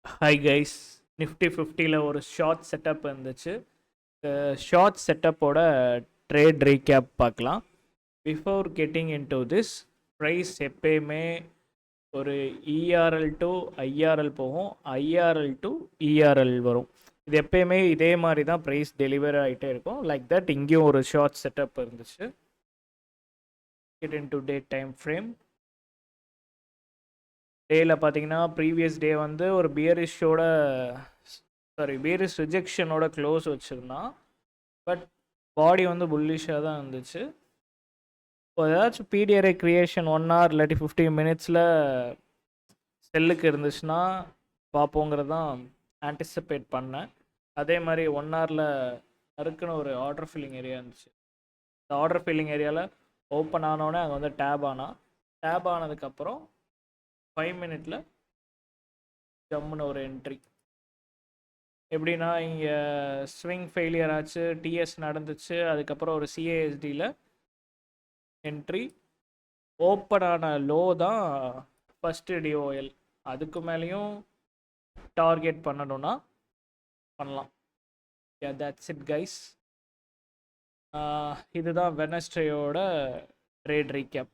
Hi guys, nifty 50ல் ஒரு short setup இருந்துச்சு. ஷார்ட் செட்டப்போட ட்ரேட் ரீகேப் பார்க்கலாம். Before getting into this, price எப்பயுமே ஒரு இஆர்எல் டு ஐஆர்எல் போகும், ஐஆர்எல் டு இஆர்எல் வரும். இது எப்பயுமே இதே மாதிரி தான் ப்ரைஸ் டெலிவர் ஆகிட்டே இருக்கும். லைக் தட் இங்கேயும் ஒரு ஷார்ட் செட்டப் இருந்துச்சு. Get in to day time frame. டேயில் பார்த்தீங்கன்னா ப்ரீவியஸ் டே வந்து ஒரு பியரிஷ் ரிஜெக்ஷனோட க்ளோஸ் வச்சுருந்தான். பட் பாடி வந்து புல்லிஷாக தான் இருந்துச்சு. இப்போ ஏதாச்சும் பிடிஆர்ஐ க்ரியேஷன் 1 hour இல்லாட்டி 15 minutesல செல்லுக்கு இருந்துச்சுன்னா பார்ப்போங்கிறது தான் ஆன்டிசிபேட் பண்ணேன். அதே மாதிரி 1 hourல நறுக்குன்னு ஒரு ஆர்டர் ஃபில்லிங் ஏரியா இருந்துச்சு. இந்த ஆர்டர் ஃபில்லிங் ஏரியாவில் ஓப்பன் ஆனோடனே அங்கே வந்து டேப் ஆனதுக்கப்புறம் 5 minute ஜம்முன்னு ஒரு என்ட்ரி. எப்படின்னா இங்கே ஸ்விங் ஃபெயிலியர் ஆச்சு, டிஎஸ் நடந்துச்சு, அதுக்கப்புறம் ஒரு சிஏஎஸ்டியில் என்ட்ரி. ஓப்பன் ஆன லோ தான் ஃபஸ்ட்டு டிஓஎல். அதுக்கு மேலேயும் டார்கெட் பண்ணணும்னா பண்ணலாம். That's it guys. இதுதான் வெனஸ்டேயோட ட்ரேட் ரீகேப்.